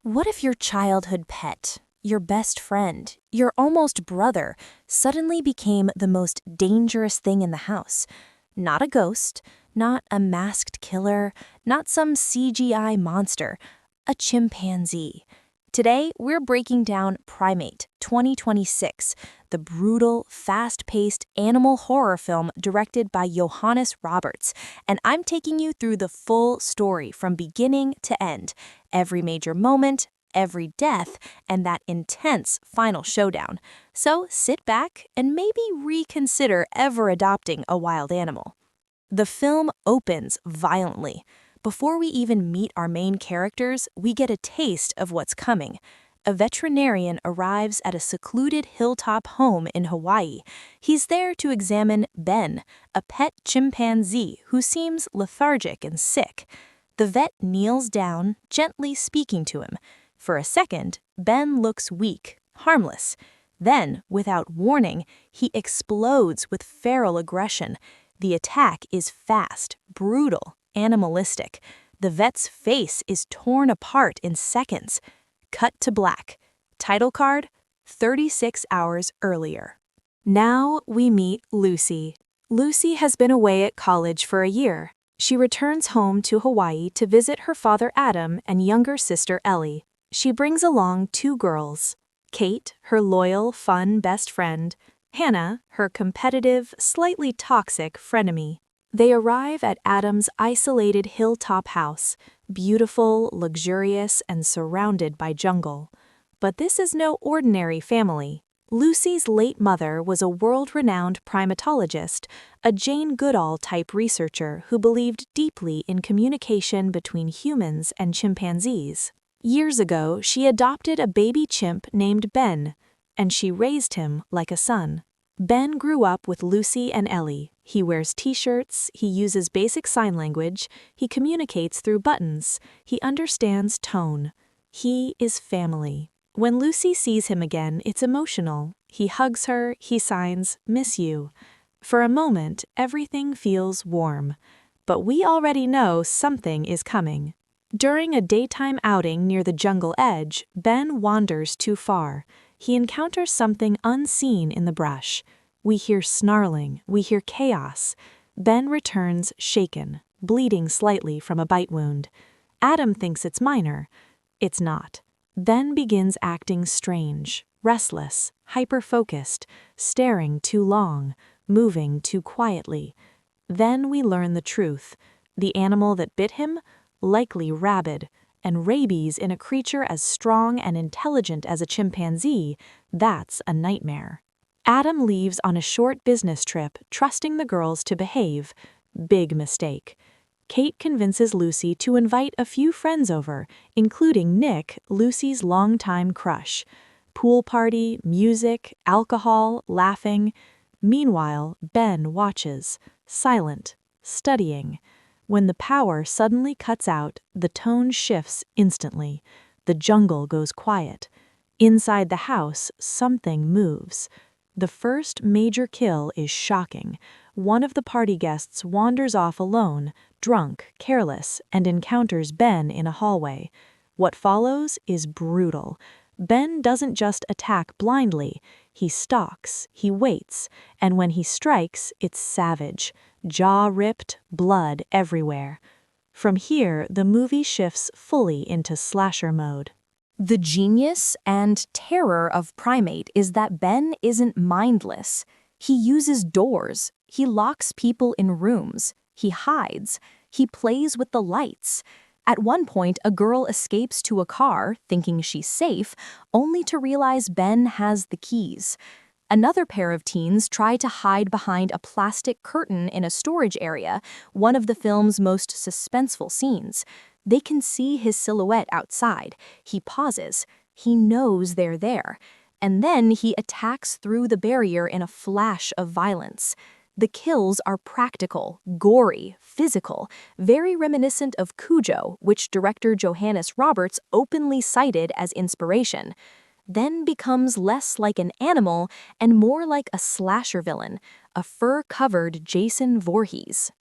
What if your childhood pet, your best friend, your almost brother, suddenly became the most dangerous thing in the house? Not a ghost, not a masked killer, not some CGI monster, a chimpanzee. Today, we're breaking down Primate 2026, the brutal, fast-paced animal horror film directed by Johannes Roberts, and I'm taking you through the full story from beginning to end, every major moment, every death, and that intense final showdown. So sit back and maybe reconsider ever adopting a wild animal. The film opens violently. Before we even meet our main characters, we get a taste of what's coming. A veterinarian arrives at a secluded hilltop home in Hawaii. He's there to examine Ben, a pet chimpanzee who seems lethargic and sick. The vet kneels down, gently speaking to him. For a second, Ben looks weak, harmless. Then, without warning, he explodes with feral aggression. The attack is fast, brutal, animalistic. The vet's face is torn apart in seconds. Cut to black. Title card, 36 hours earlier. Now we meet Lucy. Lucy has been away at college for a year. She returns home to Hawaii to visit her father Adam and younger sister Ellie. She brings along two girls, Kate, her loyal, fun best friend, Hannah, her competitive, slightly toxic frenemy. They arrive at Adam's isolated hilltop house, beautiful, luxurious, and surrounded by jungle. But this is no ordinary family. Lucy's late mother was a world-renowned primatologist, a Jane Goodall-type researcher who believed deeply in communication between humans and chimpanzees. Years ago, she adopted a baby chimp named Ben, and she raised him like a son. Ben grew up with Lucy and Ellie. He wears t-shirts, he uses basic sign language, he communicates through buttons, he understands tone. He is family. When Lucy sees him again, it's emotional. He hugs her, he signs, "Miss you." For a moment, everything feels warm. But we already know something is coming. During a daytime outing near the jungle edge, Ben wanders too far. He encounters something unseen in the brush. We hear snarling, we hear chaos. Ben returns shaken, bleeding slightly from a bite wound. Adam thinks it's minor. It's not. Ben begins acting strange, restless, hyper-focused, staring too long, moving too quietly. Then we learn the truth. The animal that bit him? Likely rabid, and rabies in a creature as strong and intelligent as a chimpanzee, that's a nightmare. Adam leaves on a short business trip, trusting the girls to behave. Big mistake. Kate convinces Lucy to invite a few friends over, including Nick, Lucy's longtime crush. Pool party, music, alcohol, laughing. Meanwhile, Ben watches, silent, studying. When the power suddenly cuts out, the tone shifts instantly. The jungle goes quiet. Inside the house, something moves. The first major kill is shocking. One of the party guests wanders off alone, drunk, careless, and encounters Ben in a hallway. What follows is brutal. Ben doesn't just attack blindly. He stalks, he waits, and when he strikes, it's savage. Jaw ripped, blood everywhere. From here, the movie shifts fully into slasher mode. The genius and terror of Primate is that Ben isn't mindless. He uses doors, he locks people in rooms, he hides, he plays with the lights. At one point, a girl escapes to a car, thinking she's safe, only to realize Ben has the keys. Another pair of teens try to hide behind a plastic curtain in a storage area, one of the film's most suspenseful scenes. They can see his silhouette outside. He pauses. He knows they're there. And then he attacks through the barrier in a flash of violence. The kills are practical, gory, physical, very reminiscent of Cujo, which director Johannes Roberts openly cited as inspiration. Then becomes less like an animal and more like a slasher villain, a fur-covered Jason Voorhees.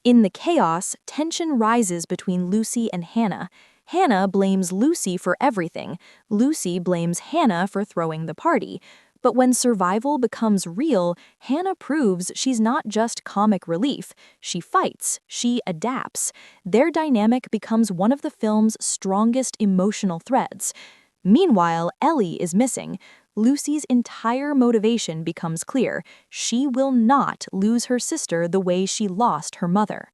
In the chaos, tension rises between Lucy and Hannah. Hannah blames Lucy for everything. Lucy blames Hannah for throwing the party. But when survival becomes real, Hannah proves she's not just comic relief. She fights, she adapts. Their dynamic becomes one of the film's strongest emotional threads. Meanwhile, Ellie is missing. Lucy's entire motivation becomes clear. She will not lose her sister the way she lost her mother.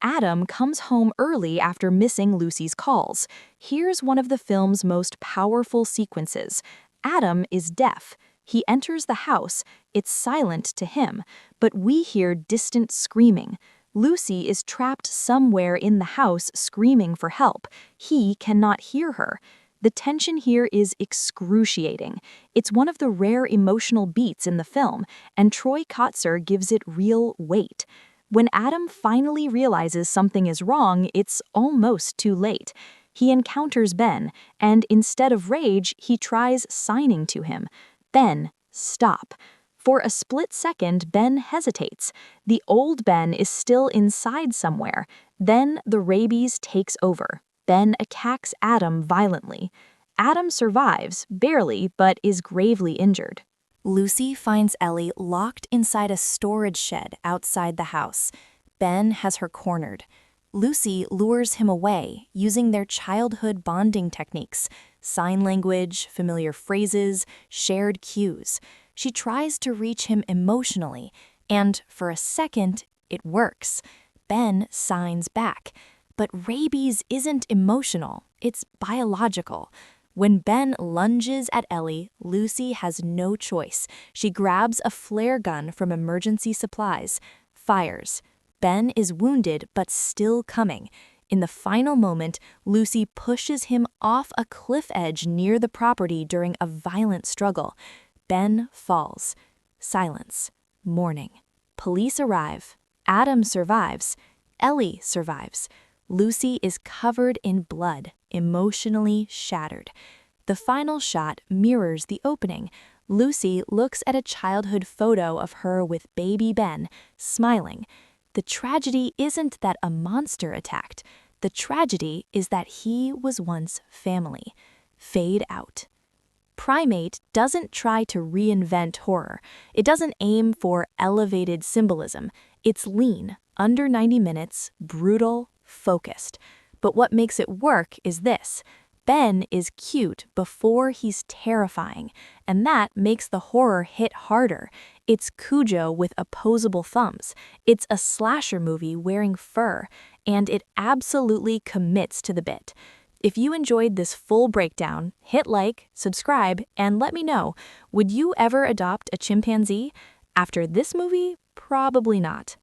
Adam comes home early after missing Lucy's calls. Here's one of the film's most powerful sequences. Adam is deaf. He enters the house. It's silent to him, but we hear distant screaming. Lucy is trapped somewhere in the house screaming for help. He cannot hear her. The tension here is excruciating. It's one of the rare emotional beats in the film, and Troy Kotsur gives it real weight. When Adam finally realizes something is wrong, it's almost too late. He encounters Ben, and instead of rage, he tries signing to him. Ben, stop. For a split second, Ben hesitates. The old Ben is still inside somewhere. Then the rabies takes over. Ben attacks Adam violently. Adam survives, barely, but is gravely injured. Lucy finds Ellie locked inside a storage shed outside the house. Ben has her cornered. Lucy lures him away, using their childhood bonding techniques: sign language, familiar phrases, shared cues. She tries to reach him emotionally, and for a second, it works. Ben signs back. But rabies isn't emotional, it's biological. When Ben lunges at Ellie, Lucy has no choice. She grabs a flare gun from emergency supplies, fires. Ben is wounded but still coming. In the final moment, Lucy pushes him off a cliff edge near the property during a violent struggle. Ben falls. Silence. Mourning. Police arrive. Adam survives. Ellie survives. Lucy is covered in blood, emotionally shattered. The final shot mirrors the opening. Lucy looks at a childhood photo of her with baby Ben, smiling. The tragedy isn't that a monster attacked. The tragedy is that he was once family. Fade out. Primate doesn't try to reinvent horror. It doesn't aim for elevated symbolism. It's lean, under 90 minutes, brutal, focused. But what makes it work is this: Ben is cute before he's terrifying, and that makes the horror hit harder. It's Cujo with opposable thumbs. It's a slasher movie wearing fur, and it absolutely commits to the bit. If you enjoyed this full breakdown, hit like, subscribe, and let me know, would you ever adopt a chimpanzee? After this movie, probably not.